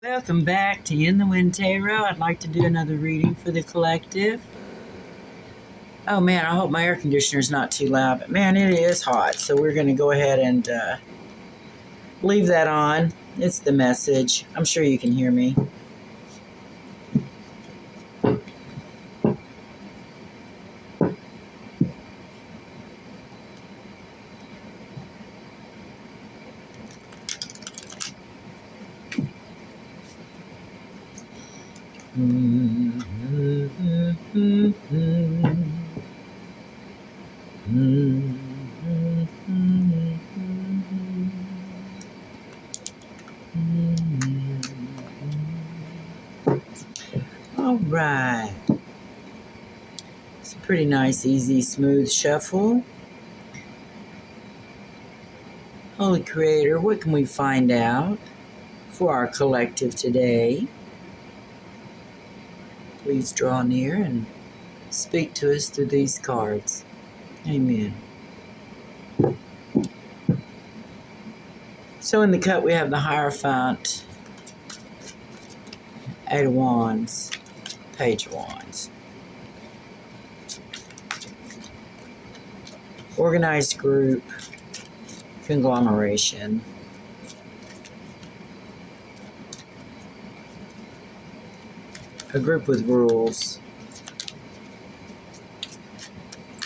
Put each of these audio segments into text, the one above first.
Welcome back to In the Wind Tarot. I'd like to do another reading for the collective. Oh man, I hope my air conditioner's not too loud, but man, it is hot. So we're going to go ahead and leave that on. It's the message. I'm sure you can hear me. All right. It's a pretty nice, easy, smooth shuffle. Holy Creator, what can we find out for our collective today? Please draw near and speak to us through these cards. Amen. So in the cut we have the Hierophant, Eight of Wands, Page of Wands. Organized group, conglomeration. A group with rules.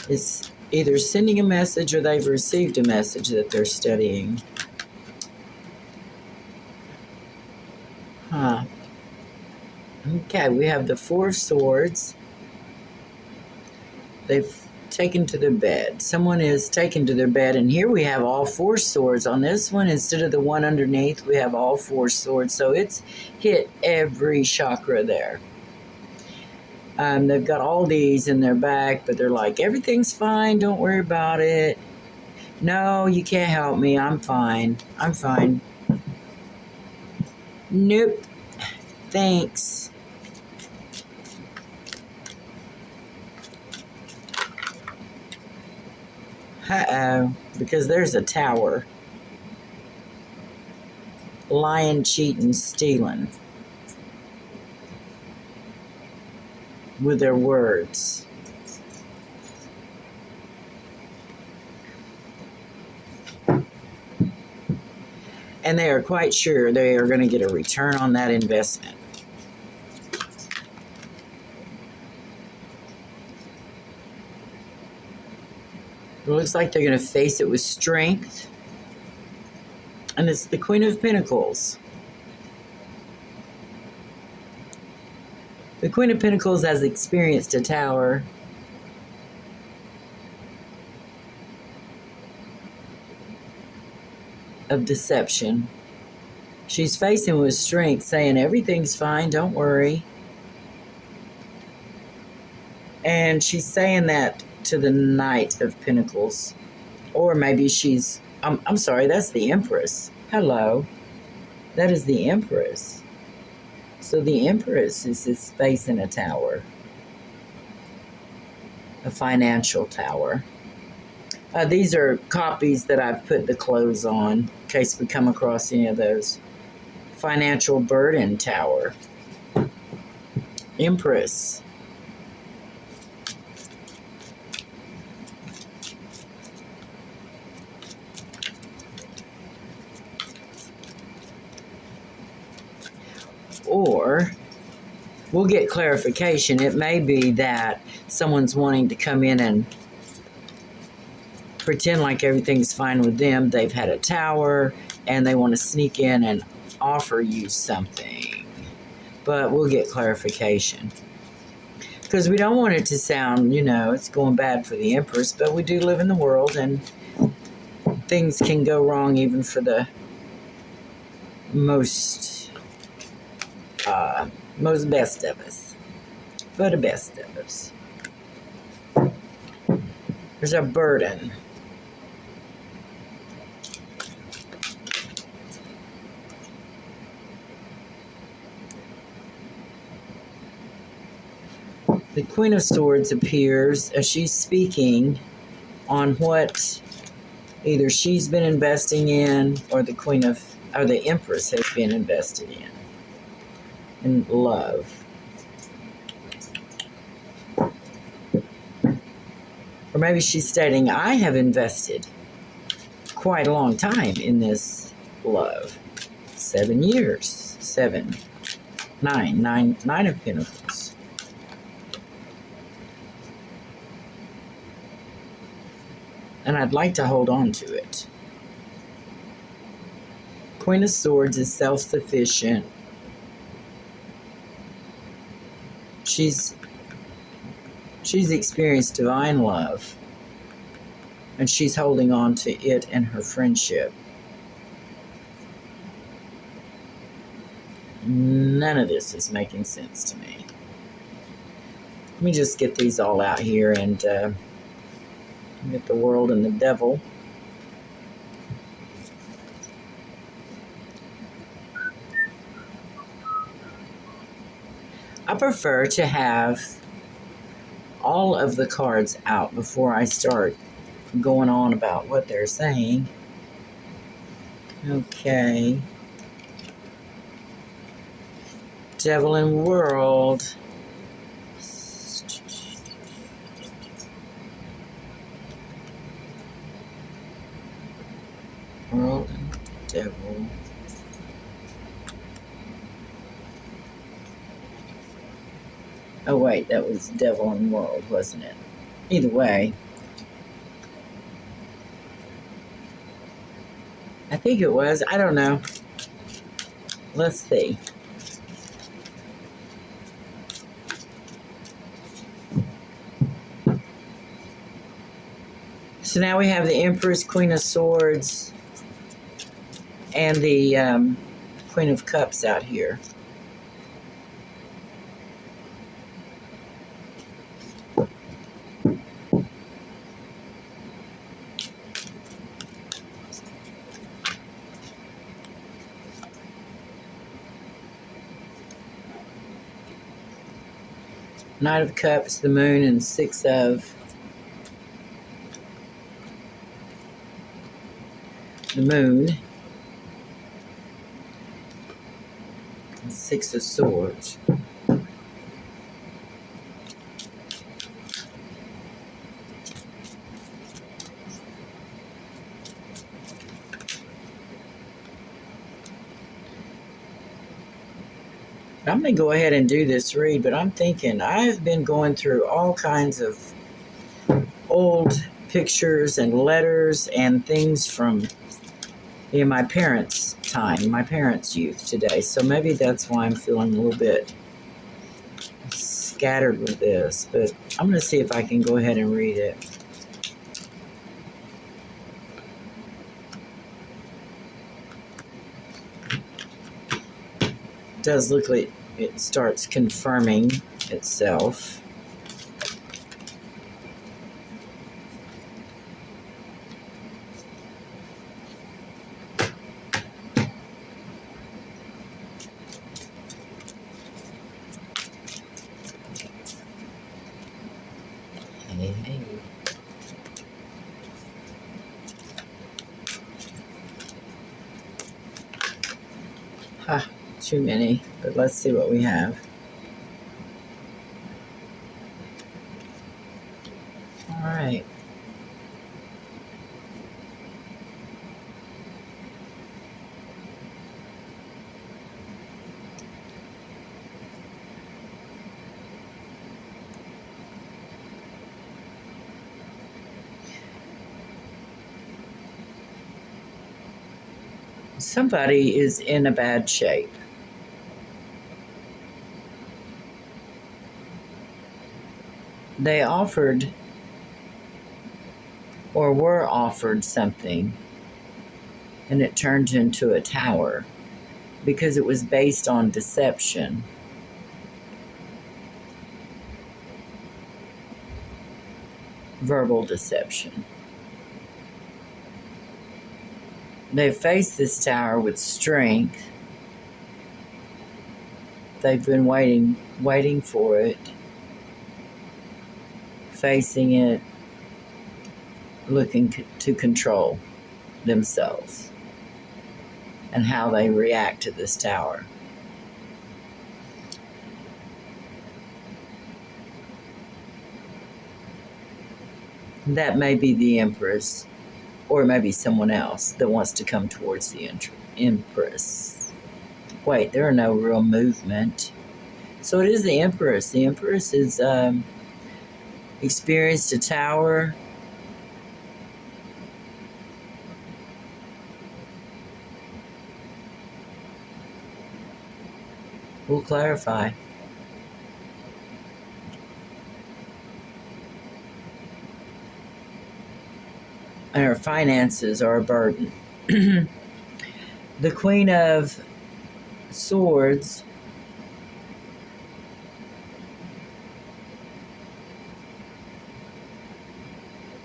It's either sending a message or they've received a message that they're studying. Okay, we have the Four of Swords. They've taken to their bed. Someone is taken to their bed, and here we have all four swords. On this one, instead of the one underneath, we have all four swords. So it's hit every chakra there. They've got all these in their back, but they're like, everything's fine. Don't worry about it. No, you can't help me. I'm fine. I'm fine. Nope. Thanks. Uh-oh. Because there's a tower. Lying, cheating, stealing. With their words. And they are quite sure they are going to get a return on that investment. It looks like they're going to face it with strength. And it's the Queen of Pentacles. The Queen of Pentacles has experienced a tower. Of deception. She's facing with strength, saying everything's fine, don't worry. And she's saying that to the Knight of Pentacles. Or maybe she's, I'm sorry, that's the Empress. Hello. That is the Empress. So the Empress is facing a tower. A financial tower. These are copies that I've put the clothes on, in case we come across any of those. Financial burden tower. Empress. Or, we'll get clarification. It may be that someone's wanting to come in and pretend like everything's fine with them. They've had a tower and they want to sneak in and offer you something. But we'll get clarification. Because we don't want it to sound, it's going bad for the Empress, but we do live in the world and things can go wrong even for the most best of us. For the best of us. There's a burden. The Queen of Swords appears as she's speaking on what either she's been investing in or the Empress has been invested in. in love. Or maybe she's stating, I have invested quite a long time in this love. 7 years. 7. 9. 9 of Pentacles. And I'd like to hold on to it. Queen of Swords is self-sufficient. She's experienced divine love. And she's holding on to it and her friendship. None of this is making sense to me. Let me just get these all out here and get the world and the devil. I prefer to have all of the cards out before I start going on about what they're saying. Okay. Devil and World. World and Devil. Oh wait, that was Devil and World, wasn't it? Either way. I think it was. I don't know. Let's see. So now we have the Empress, Queen of Swords, and the Queen of Cups out here. Knight of Cups, the Moon, and Six of the Moon. And Six of Swords. I'm going to go ahead and do this read, but I'm thinking I've been going through all kinds of old pictures and letters and things from my parents' time, my parents' youth today. So maybe that's why I'm feeling a little bit scattered with this. But I'm going to see if I can go ahead and read it. It does look like it starts confirming itself. Hey. Ha, too many, but let's see what we have. All right. Somebody is in a bad shape. They offered or were offered something, and it turned into a tower because it was based on deception. Verbal deception. They faced this tower with strength. They've been waiting for it, facing it, looking to control themselves and how they react to this tower. That may be the Empress, or it may be someone else that wants to come towards the Empress. Wait, there are no real movement. So it is the Empress. The Empress is experienced a tower. We'll clarify. And her finances are a burden. The Queen of Swords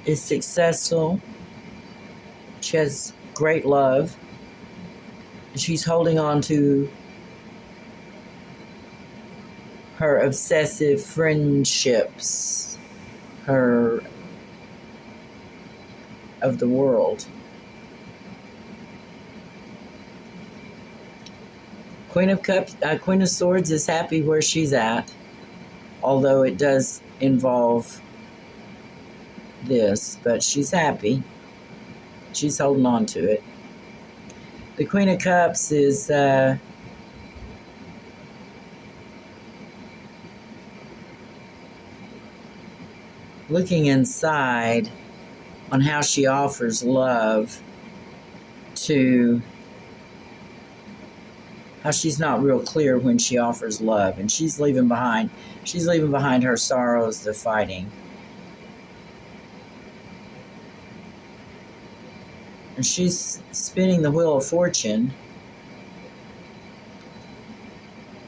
is successful. She has great love. She's holding on to her obsessive friendships, her of the world. Queen of Swords is happy where she's at, although it does involve this, but she's happy. She's holding on to it. The Queen of Cups is looking inside on how she offers love to how she's not real clear when she offers love, and she's leaving behind her sorrows, the fighting. And she's spinning the wheel of fortune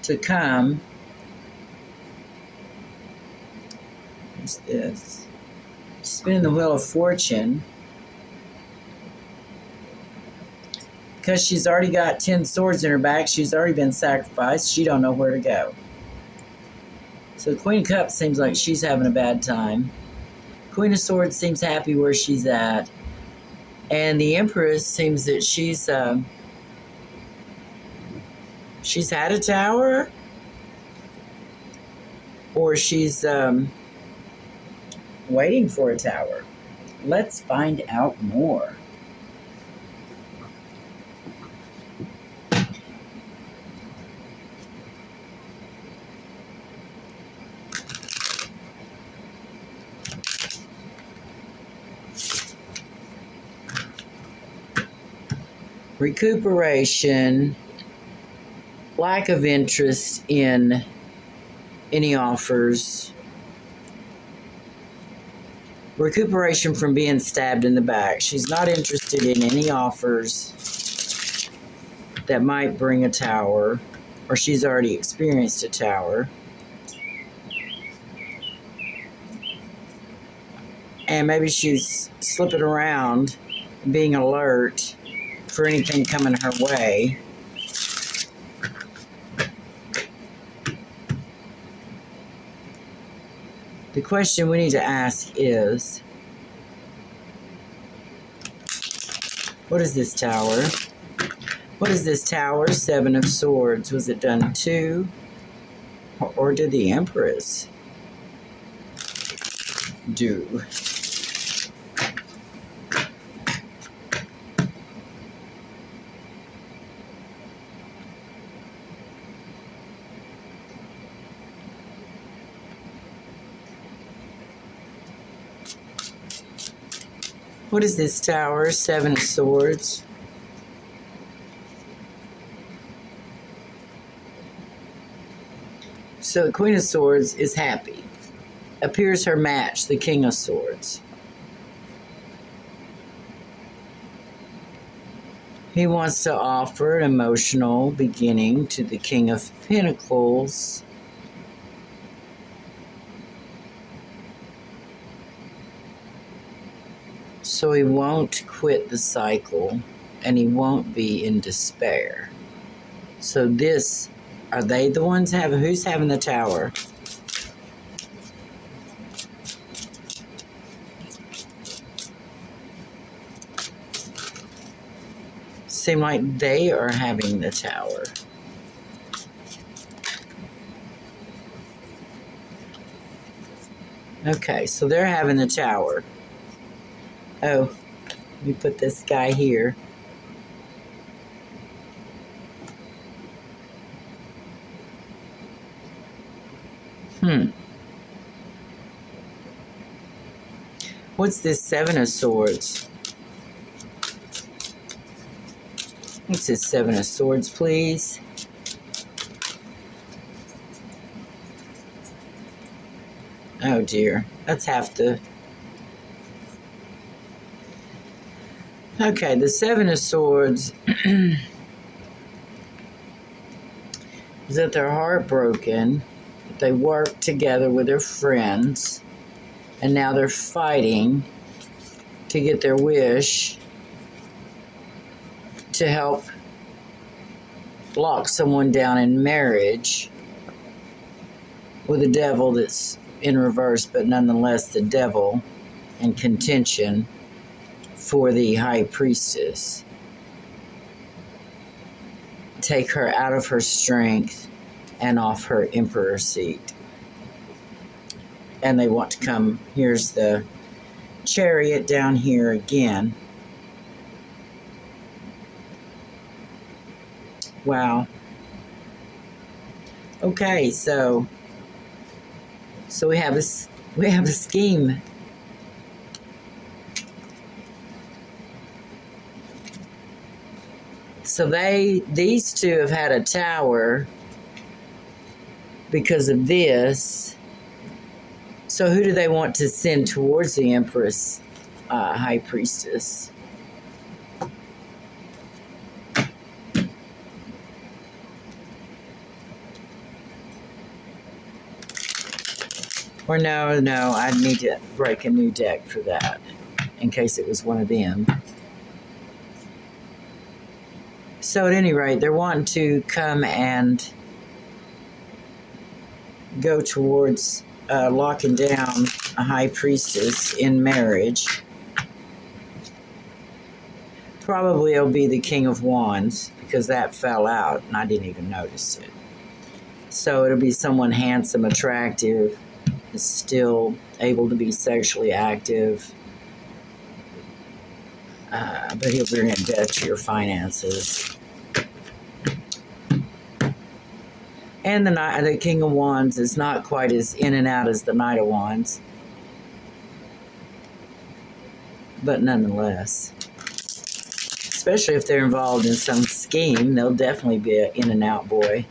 to come. What's this? Spinning the wheel of fortune because she's already got 10 swords in her back. She's already been sacrificed. She don't know where to go. So the Queen of Cups seems like she's having a bad time. Queen of Swords seems happy where she's at. And the Empress seems that she's had a tower, or she's waiting for a tower. Let's find out more. Recuperation, lack of interest in any offers, recuperation from being stabbed in the back. She's not interested in any offers that might bring a tower, or she's already experienced a tower. And maybe she's slipping around, being alert for anything coming her way. The question we need to ask is, what is this tower? What is this tower? 7 of Swords. Was it done to, or did the Empress do? What is this tower? 7 of Swords. So the Queen of Swords is happy. Appears her match, the King of Swords. He wants to offer an emotional beginning to the King of Pentacles. So he won't quit the cycle, and he won't be in despair. So this, are they the ones having, who's having the tower? Seem like they are having the tower. Okay, so they're having the tower. Oh, let me put this guy here. What's this Seven of Swords? What's this Seven of Swords, please? Oh dear, that's half the... Okay, the Seven of Swords is that they're heartbroken. They work together with their friends, and now they're fighting to get their wish to help lock someone down in marriage with a devil that's in reverse, but nonetheless the devil in contention for the high priestess. Take her out of her strength and off her emperor seat. And they want to come, here's the Chariot down here again. Wow. Okay, so we have a scheme. So these two have had a tower because of this. So who do they want to send towards the Empress, High Priestess? Or no, I'd need to break a new deck for that, in case it was one of them. So at any rate, they're wanting to come and go towards locking down a high priestess in marriage. Probably it'll be the King of Wands, because that fell out and I didn't even notice it. So it'll be someone handsome, attractive, is still able to be sexually active, but he'll bring in debt to your finances. And the King of Wands is not quite as in and out as the Knight of Wands, but nonetheless, especially if they're involved in some scheme, they'll definitely be an in and out boy.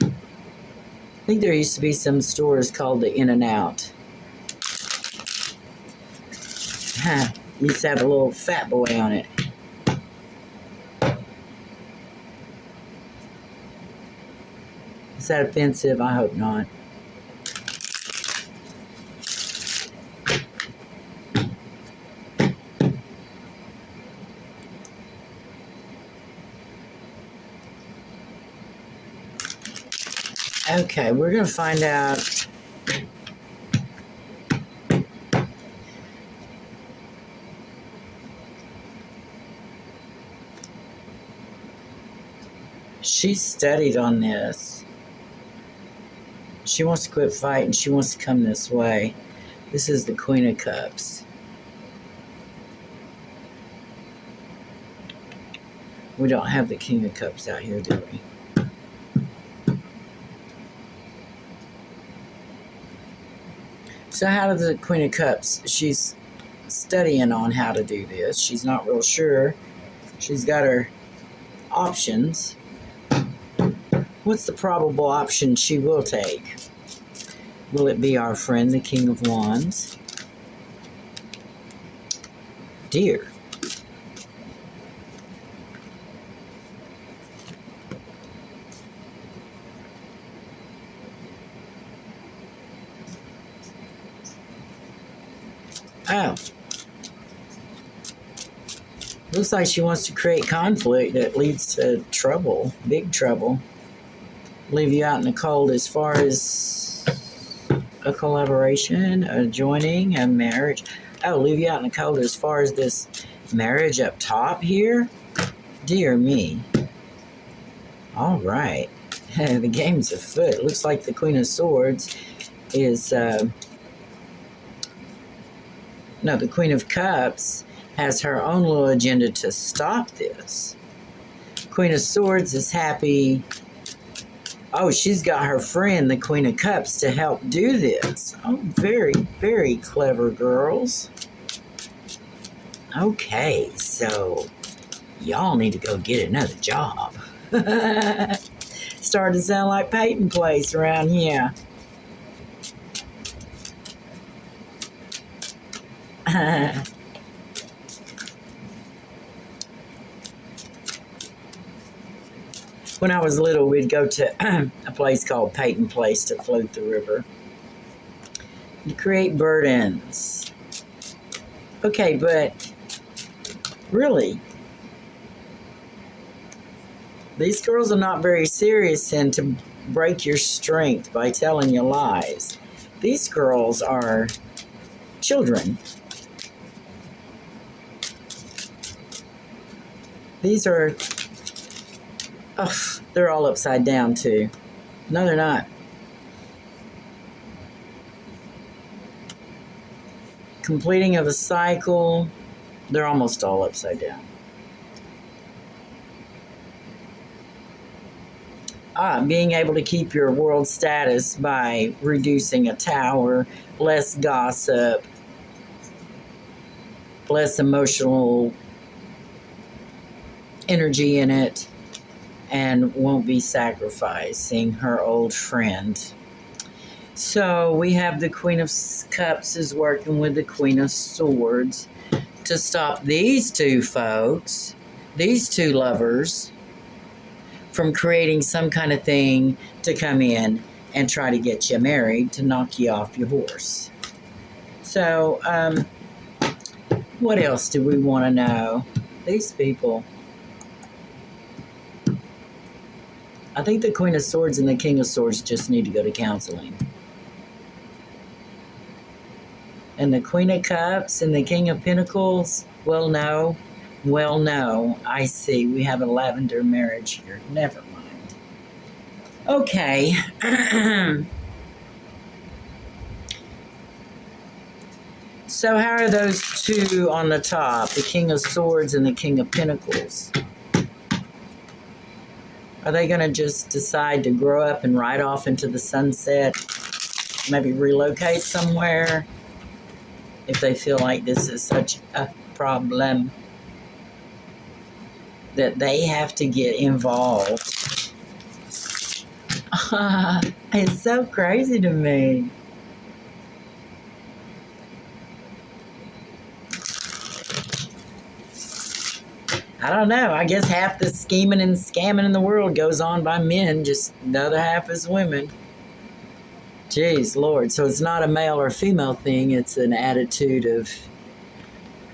I think there used to be some stores called the In and Out. Used to have a little fat boy on it. Is that offensive? I hope not. Okay, we're going to find out. She studied on this. She wants to quit fighting. She wants to come this way. This is the Queen of Cups. We don't have the King of Cups out here, do we? So how does the Queen of Cups? She's studying on how to do this. She's not real sure. She's got her options. What's the probable option she will take? Will it be our friend, the King of Wands? Dear. Oh. Looks like she wants to create conflict that leads to trouble, big trouble. Leave you out in the cold as far as a collaboration, a joining, a marriage. Oh, leave you out in the cold as far as this marriage up top here? Dear me. All right. The game's afoot. Looks like the Queen of Swords is No, the Queen of Cups has her own little agenda to stop this. Queen of Swords is happy. Oh, she's got her friend, the Queen of Cups, to help do this. Oh, very, very clever girls. Okay, so y'all need to go get another job. Starting to sound like Peyton Place around here. When I was little, we'd go to a place called Peyton Place to float the river. You create burdens. Okay, but really, these girls are not very serious and to break your strength by telling you lies. These girls are children. These are, oh, they're all upside down too. No, they're not. Completing of a cycle, they're almost all upside down. Being able to keep your world status by reducing a tower, less gossip, less emotional energy in it, and won't be sacrificing her old friend. So we have the Queen of Cups is working with the Queen of Swords to stop these two folks, these two lovers, from creating some kind of thing to come in and try to get you married, to knock you off your horse. So, what else do we want to know? These people. I think the Queen of Swords and the King of Swords just need to go to counseling. And the Queen of Cups and the King of Pentacles, well, no. Well, no, I see. We have a lavender marriage here. Never mind. Okay. So how are those two on the top, the King of Swords and the King of Pentacles? Are they going to just decide to grow up and ride off into the sunset? Maybe relocate somewhere if they feel like this is such a problem that they have to get involved. It's so crazy to me. I don't know. I guess half the scheming and scamming in the world goes on by men, just the other half is women. Jeez, Lord. So it's not a male or female thing. It's an attitude of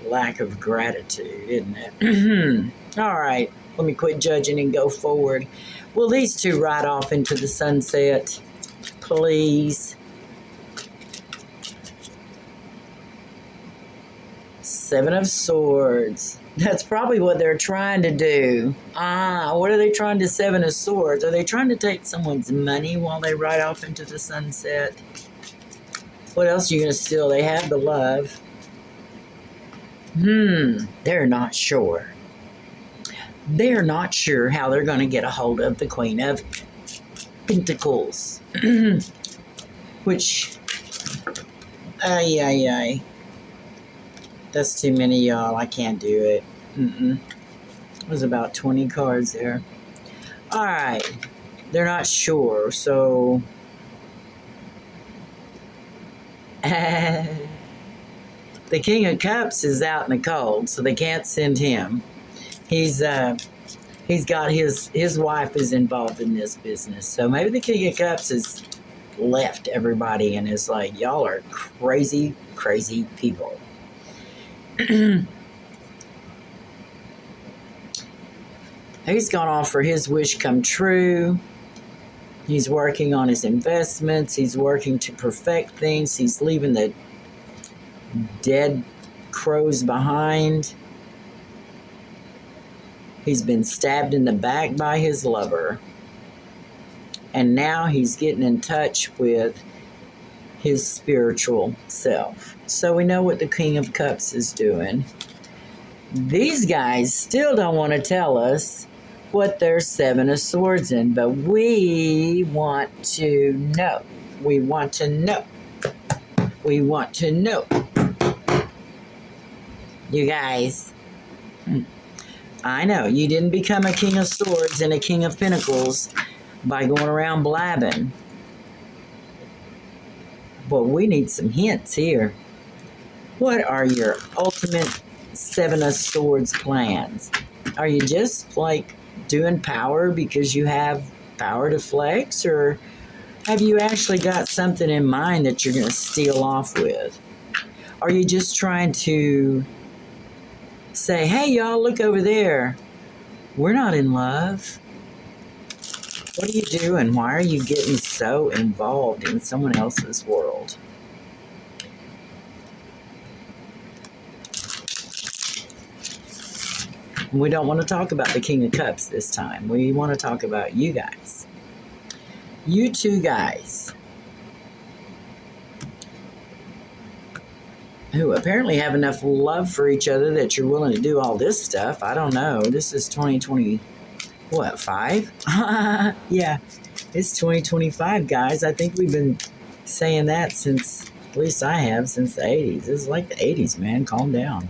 lack of gratitude, isn't it? All right. Let me quit judging and go forward. Will these two ride off into the sunset? Please. Seven of Swords. That's probably what they're trying to do. What are they trying to Seven of Swords? Are they trying to take someone's money while they ride off into the sunset? What else are you going to steal? They have the love. They're not sure. They're not sure how they're going to get a hold of the Queen of Pentacles. Which, that's too many, y'all. I can't do it. There's about 20 cards there. All right. They're not sure, so... the King of Cups is out in the cold, so they can't send him. He's got his wife is involved in this business. So maybe the King of Cups has left everybody and is like, y'all are crazy, crazy people. He's gone off for his wish come true. He's working on his investments. He's working to perfect things. He's leaving the dead crows behind. He's been stabbed in the back by his lover. And now he's getting in touch with his spiritual self. So we know what the King of Cups is doing. These guys still don't want to tell us what their Seven of Swords in, but we want to know. We want to know. We want to know. You guys, I know you didn't become a King of Swords and a King of Pentacles by going around blabbing. But we need some hints here. What are your ultimate Seven of Swords plans? Are you just like doing power because you have power to flex, or have you actually got something in mind that you're going to steal off with? Are you just trying to say, hey, y'all, look over there. We're not in love. What are you doing? Why are you getting so involved in someone else's world? We don't want to talk about the King of Cups this time. We want to talk about you guys. You two guys who apparently have enough love for each other that you're willing to do all this stuff. I don't know. This is 2020, what, 5? Yeah, it's 2025, guys. I think we've been saying that since, at least I have, since the 80s. This is like the 80s, man. Calm down.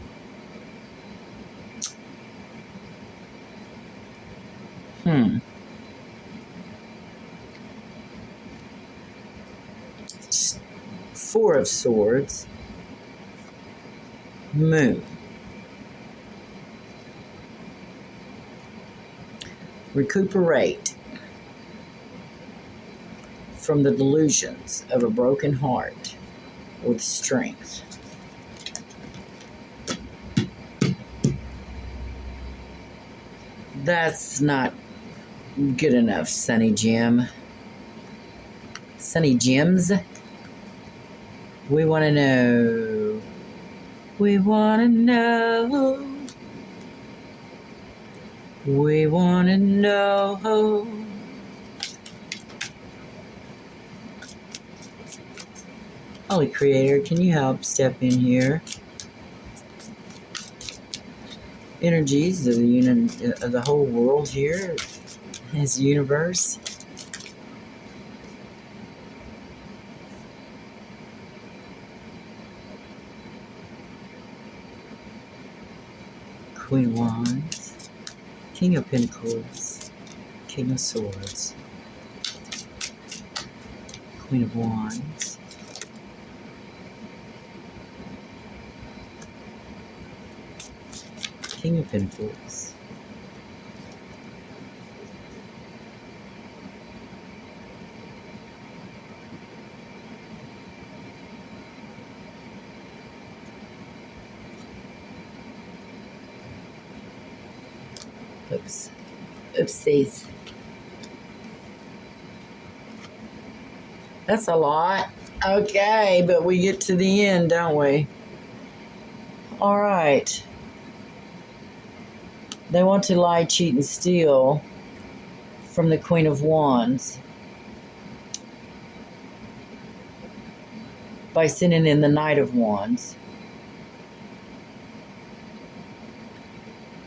Four of Swords. Moon. Recuperate from the delusions of a broken heart with strength. That's not good enough, Sonny Jim. Sonny Jims. We want to know. We want to know. We want to know. Holy Creator, can you help step in here? Energies of the whole world here, his universe. Queen of Wands, King of Pentacles, King of Swords, Queen of Wands, King of Pentacles, oops, oopsies. That's a lot. Okay, but we get to the end, don't we? All right. They want to lie, cheat, and steal from the Queen of Wands by sending in the Knight of Wands.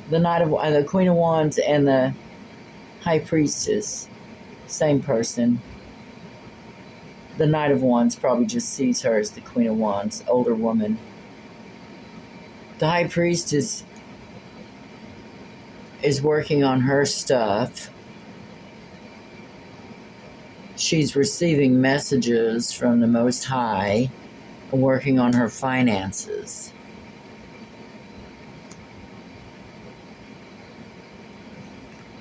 The Queen of Wands and the High Priestess, same person. The Knight of Wands probably just sees her as the Queen of Wands, older woman. The High Priestess is working on her stuff. She's receiving messages from the Most High, working on her finances.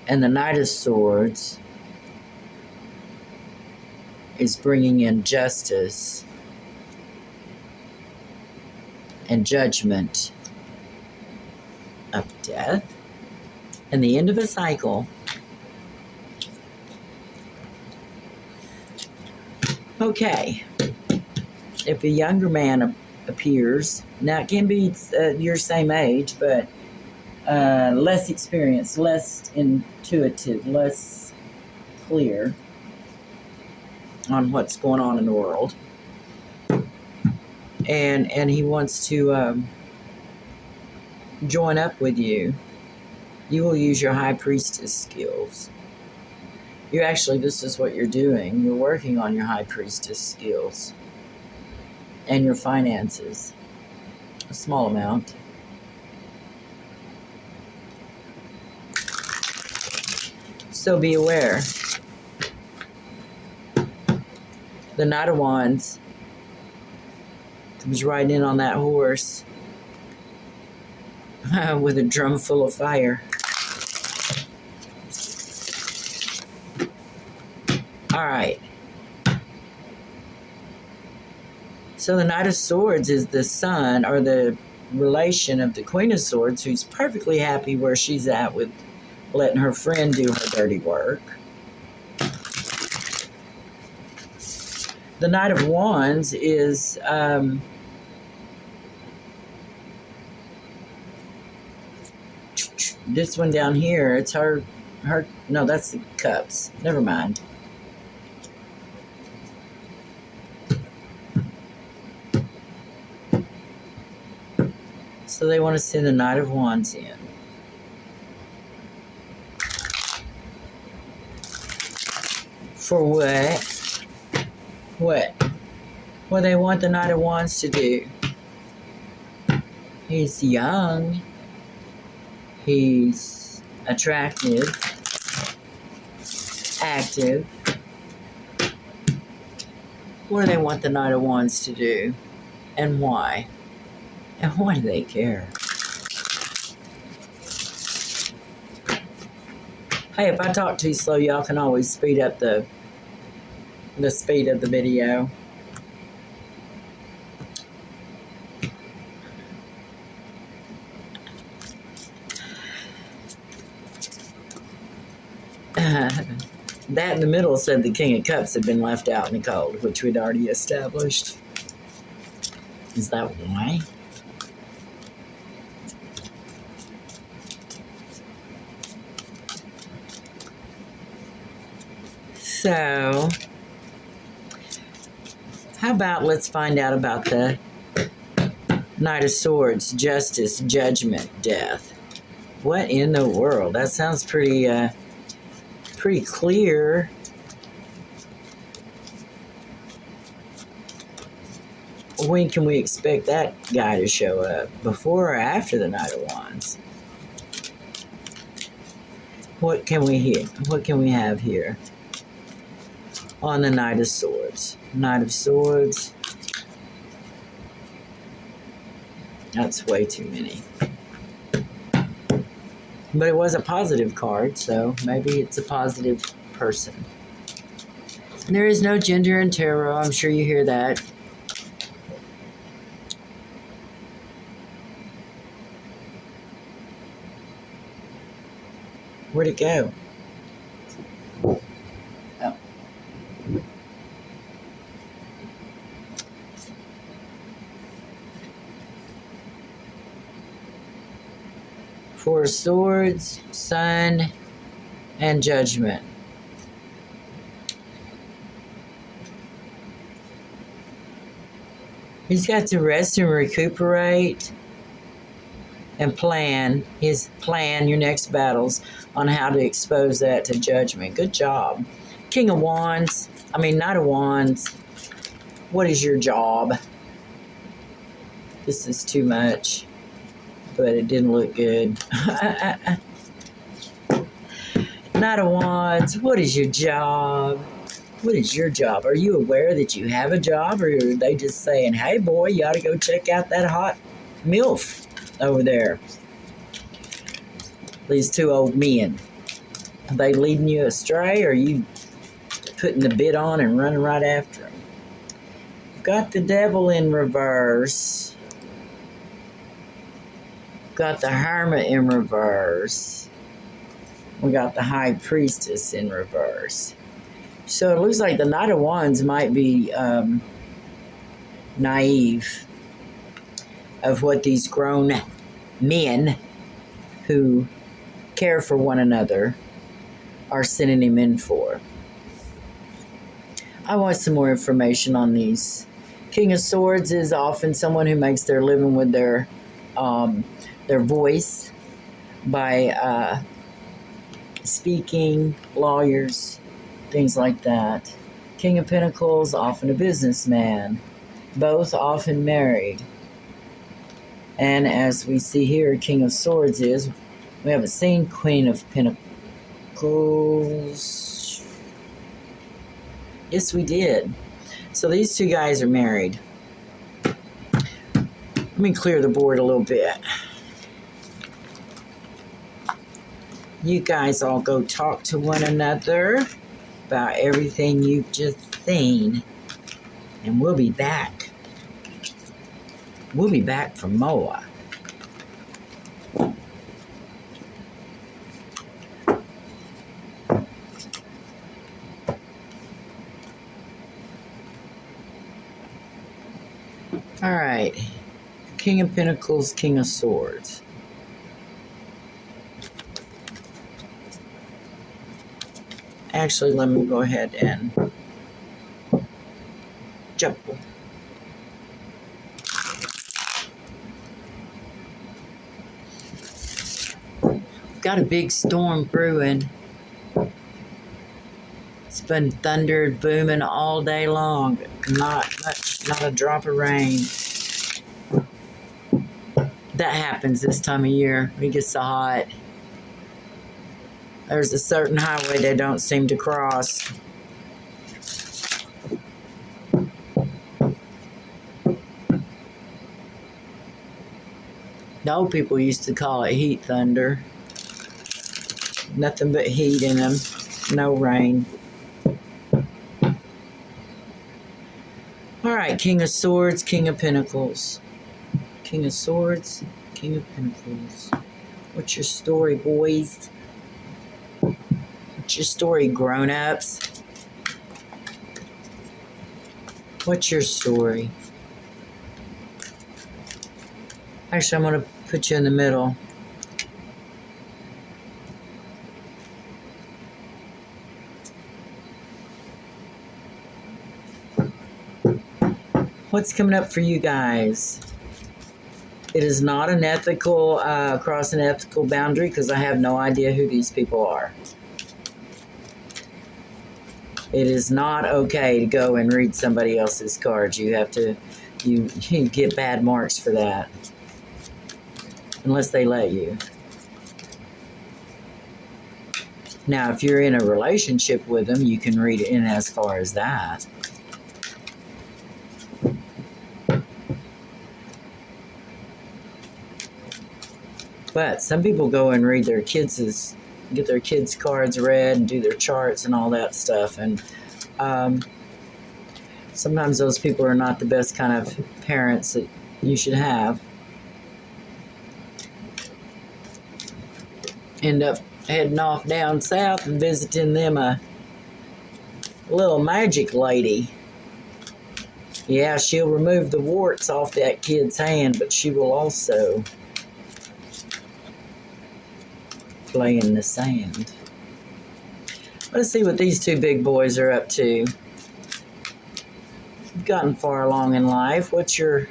And the Knight of Swords is bringing in justice and judgment of death and the end of a cycle. Okay. If a younger man appears, now it can be your same age, but less experienced, less intuitive, less clear on what's going on in the world. and he wants to join up with you. You will use your high priestess skills. This is what you're doing. You're working on your high priestess skills and your finances. A small amount. So be aware. The Knight of Wands comes riding in on that horse with a drum full of fire. All right. So the Knight of Swords is the son or the relation of the Queen of Swords, who's perfectly happy where she's at with letting her friend do her dirty work. The Knight of Wands is this one down here. It's her. No, that's the Cups. Never mind. So they want to send the Knight of Wands in. For what? What they want the Knight of Wands to do? He's young. He's attractive. Active. What do they want the Knight of Wands to do? And why? And why do they care? Hey, if I talk too slow, y'all can always speed up the speed of the video. That in the middle said the King of Cups had been left out in the cold, which we'd already established. Is that why? So, how about let's find out about the Knight of Swords, Justice, Judgment, Death. What in the world? That sounds pretty clear. When can we expect that guy to show up? Before or after the Knight of Wands? What can we hear? What can we have here on the Knight of Swords? Knight of Swords. That's way too many. But it was a positive card, so maybe it's a positive person. There is no gender in tarot. I'm sure you hear that. Where'd it go? Oh. Four of Swords, Sun, and Judgment. He's got to rest and recuperate and plan your next battles on how to expose that to Judgment. Good job. King of Wands, Knight of Wands. What is your job? This is too much, but it didn't look good. Knight of Wands, what is your job? What is your job? Are you aware that you have a job, or are they just saying, hey boy, you ought to go check out that hot MILF over there? These two old men. Are they leading you astray, or are you putting the bit on and running right after them? Got the Devil in reverse. Got the Hermit in reverse. We got the High Priestess in reverse. So it looks like the Knight of Wands might be naive of what these grown men who care for one another are sending him in for. I want some more information on these King of Swords is often someone who makes their living with their voice by speaking, lawyers, things like that. King of Pentacles, often a businessman. Both often married. And as we see here, King of Swords is, we haven't seen Queen of Pentacles. Yes, we did. So these two guys are married. Let me clear the board a little bit. You guys all go talk to one another about everything you've just seen. And we'll be back. We'll be back for more. All right. King of Pentacles, King of Swords. Actually, let me go ahead and shuffle. Got a big storm brewing. It's been thunder booming all day long. Not a drop of rain. That happens this time of year. It gets so hot. There's a certain highway they don't seem to cross. The old people used to call it heat thunder. Nothing but heat in them. No rain. All right, King of Swords, King of Pentacles. King of Swords, King of Pentacles. What's your story, boys? What's your story, grown-ups? What's your story? Actually, I'm going to put you in the middle. What's coming up for you guys? It is not an ethical, cross an ethical boundary because I have no idea who these people are. It is not okay to go and read somebody else's cards. You have to, you get bad marks for that. Unless they let you. Now, if you're in a relationship with them, you can read it in as far as that. But some people go and read their kids' get their kids' cards read and do their charts and all that stuff. And sometimes those people are not the best kind of parents that you should have. End up heading off down south and visiting them a little magic lady. Yeah, she'll remove the warts off that kid's hand, but she will also play in the sand. Let's see what these two big boys are up to. You've gotten far along in life. What's your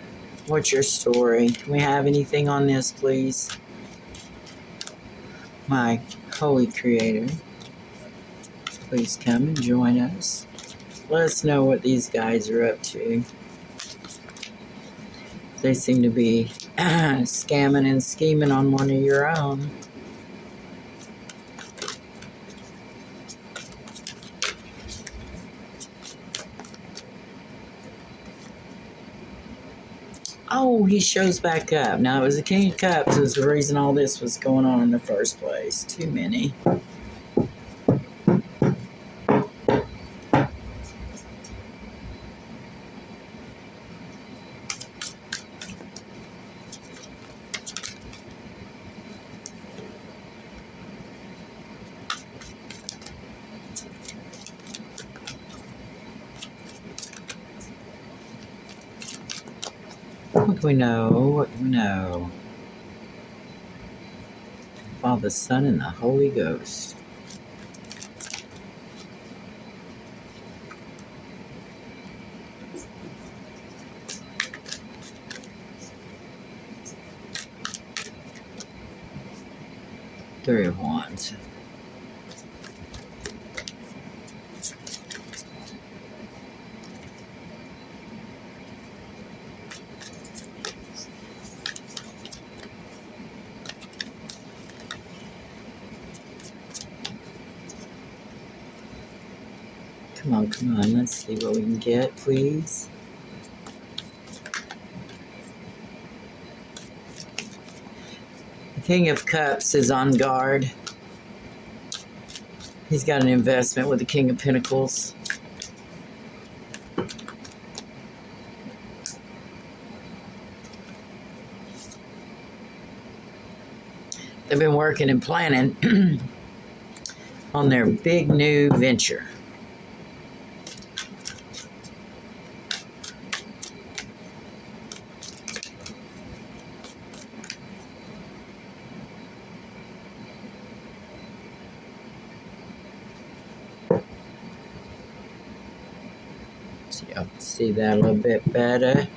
story? Can we have anything on this, please? My holy creator, please come and join us. Let us know what these guys are up to. They seem to be scamming and scheming on one of your own. Oh, he shows back up. Now, it was the King of Cups was the reason all this was going on in the first place. Too many. What do we know? What do we know? Father, Son, and the Holy Ghost. Three of Wands. Come on, come on. Let's see what we can get, please. The King of Cups is on guard. He's got an investment with the King of Pentacles. They've been working and planning on their big new venture. See that a little bit better.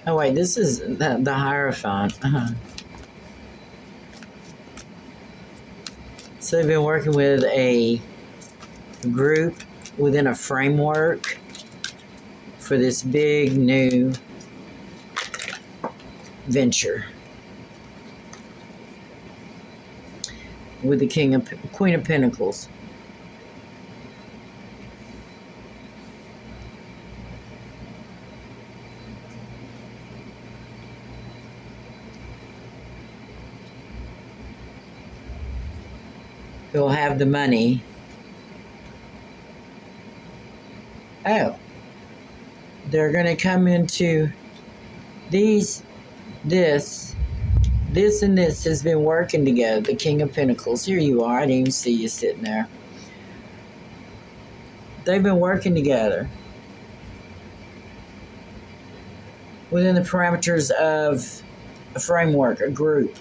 Oh wait, this is the Hierophant. So they've been working with a group within a framework for this big new venture with the Queen of Pentacles. They'll have the money. Oh, they're going to come into this and this has been working together. The King of Pentacles. Here you are. I didn't even see you sitting there. They've been working together within the parameters of a framework, a group,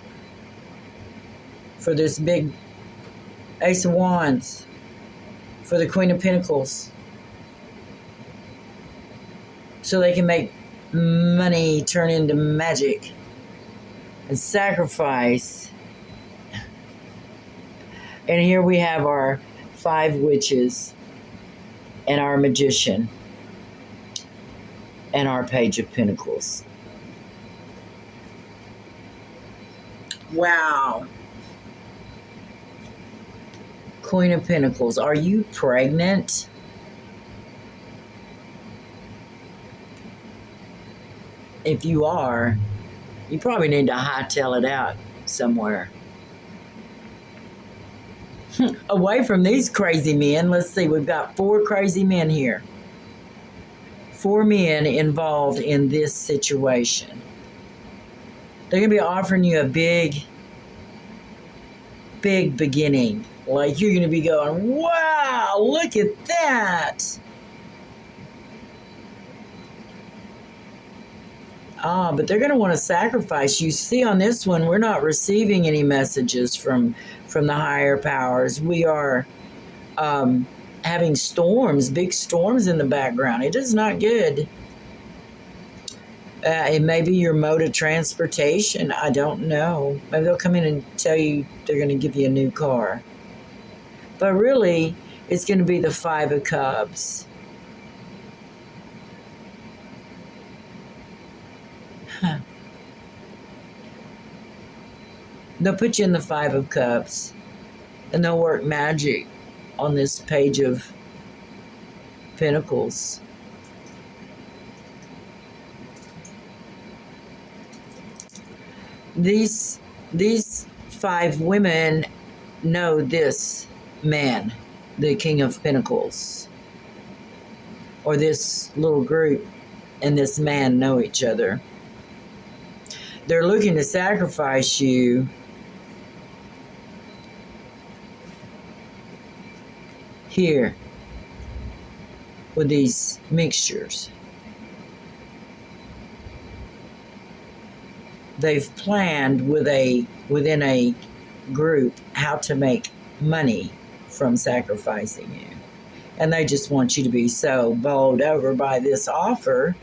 for this big Ace of Wands, for the Queen of Pentacles, so they can make money turn into magic and sacrifice. And here we have our 5 witches and our magician and our Page of Pentacles. Wow. Queen of Pentacles, are you pregnant? If you are, you probably need to hightail it out somewhere. Away from these crazy men. Let's see, we've got 4 crazy men here. 4 men involved in this situation. They're going to be offering you a big beginning. Like, you're going to be going, wow, look at that. But they're going to want to sacrifice. You see on this one, we're not receiving any messages from the higher powers. We are having storms, big storms in the background. It is not good. It may be your mode of transportation. I don't know. Maybe they'll come in and tell you they're going to give you a new car. But really, it's going to be the 5 of Cups. Huh. They'll put you in the 5 of Cups, and they'll work magic on this Page of Pentacles. These 5 women know this man, the King of Pentacles, or this little group and this man know each other. They're looking to sacrifice you here with these mixtures. They've planned within a group how to make money from sacrificing you. And they just want you to be so bowled over by this offer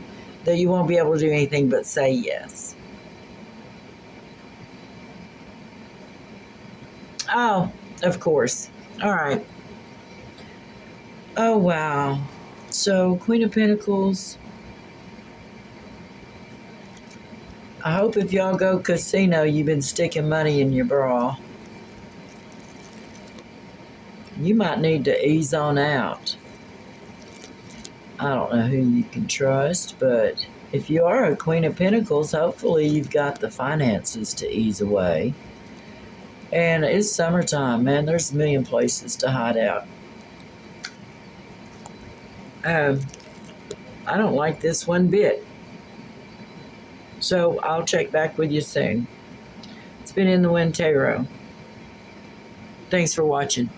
that you won't be able to do anything but say yes. Oh, of course. All right. Oh, wow. So, Queen of Pentacles. I hope if y'all go casino, you've been sticking money in your bra. You might need to ease on out. I don't know who you can trust, but if you are a Queen of Pentacles, hopefully you've got the finances to ease away. And it's summertime, man. There's a million places to hide out. I don't like this one bit. So I'll check back with you soon. It's been In the Wind Tarot. Thanks for watching.